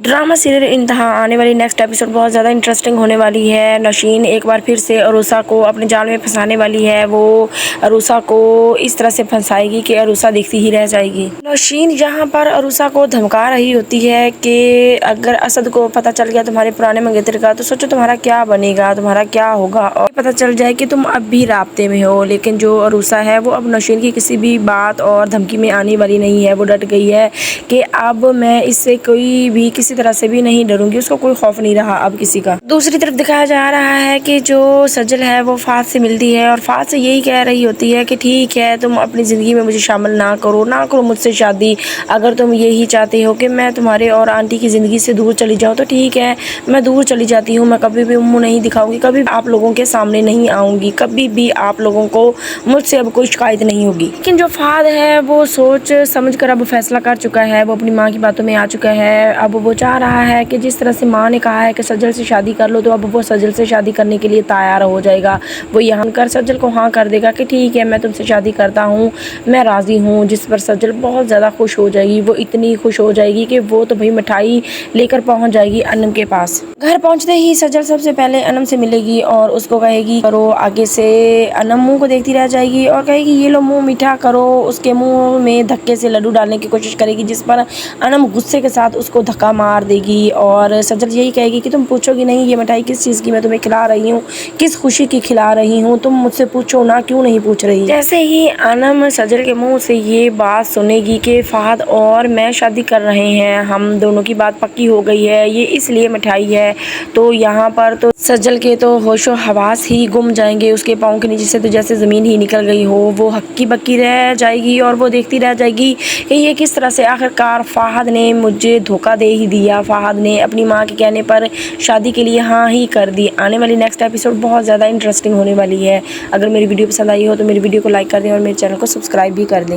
Drama serial इंतहा आने वाली नेक्स्ट एपिसोड बहुत ज़्यादा इंटरेस्टिंग होने वाली है। नशीन एक बार फिर से अरूसा को अपने जाल में फंसाने वाली है। वो अरूसा को इस तरह से फंसाएगी कि अरूसा देखती ही रह जाएगी। नशीन यहाँ पर अरूसा को धमका रही होती है कि अगर असद को पता चल गया तुम्हारे पुराने मंगेतर का तो सोचो तुम्हारा क्या बनेगा, तुम्हारा क्या होगा, और पता चल जाए कि तुम अब भी राब्ते में हो। लेकिन जो अरूसा है वो अब नशीन की किसी भी बात और धमकी में आने वाली नहीं है। वो डट गई है कि अब मैं इससे कोई भी किसी तरह से भी नहीं डरूंगी। उसको कोई खौफ नहीं रहा अब किसी का। दूसरी तरफ दिखाया जा रहा है कि जो सजल है वो फात से मिलती है और फात से यही कह रही होती है कि ठीक है, तुम अपनी ज़िंदगी में मुझे शामिल ना करो मुझसे शादी। अगर तुम यही चाहते हो कि मैं तुम्हारे और आंटी की ज़िंदगी से दूर चली जाऊँ तो ठीक है, मैं दूर चली जाती हूँ। मैं कभी भी मुँह नहीं दिखाऊंगी, कभी आप लोगों के सामने नहीं आऊँगी, कभी भी आप लोगों को मुझसे अब कोई शिकायत नहीं होगी। लेकिन जो फाद है वो सोच समझ कर अब फैसला कर चुका है। वो अपनी माँ की बातों में आ चुका है। अब वो चाह रहा है कि जिस तरह से माँ ने कहा है कि सजल से शादी कर लो, तो अब वो सजल से शादी करने के लिए तैयार हो जाएगा। वो यहाँ कर सजल को हाँ कर देगा कि ठीक है, मैं तुमसे शादी करता हूँ, मैं राज़ी हूँ। जिस पर सजल बहुत ज़्यादा खुश हो जाएगी। वो इतनी खुश हो जाएगी कि वो तो भाई मिठाई लेकर पहुँच जाएगी अनम के पास। घर पहुँचते ही सजल सबसे पहले अनम से मिलेगी और उसको कहेगी करो आगे से। अनम मुँह को देखती रह जाएगी और कहेगी ये लो मुँह मीठा करो। उसके मुँह में धक्के से लड्डू डालने की कोशिश करेगी, जिस पर अनम गुस्से के साथ उसको धक्का मार देगी। और सजल यही कहेगी कि तुम पूछोगी नहीं ये मिठाई किस चीज़ की मैं तुम्हें खिला रही हूँ, किस खुशी की खिला रही हूँ, तुम मुझसे पूछो ना, क्यों नहीं पूछ रही। जैसे ही अनम सजल के मुंह से ये बात सुनेगी कि फहद और मैं शादी कर रहे हैं, हम दोनों की बात पक्की हो गई है, ये इसलिए मिठाई है, तो यहाँ पर तो सजल के तो होशो हवास ही गुम जाएंगे। उसके पाँव के नीचे से तो जैसे ज़मीन ही निकल गई हो। वो हक्की बक्की रह जाएगी और वो देखती रह जाएगी कि ये किस तरह से आखिरकार फहद ने मुझे धोखा दे ही दिया। फहद ने अपनी माँ के कहने पर शादी के लिए हाँ ही कर दी। आने वाली नेक्स्ट एपिसोड बहुत ज़्यादा इंटरेस्टिंग होने वाली है। अगर मेरी वीडियो पसंद आई हो तो मेरी वीडियो को लाइक कर दें और मेरे चैनल को सब्सक्राइब भी कर दें।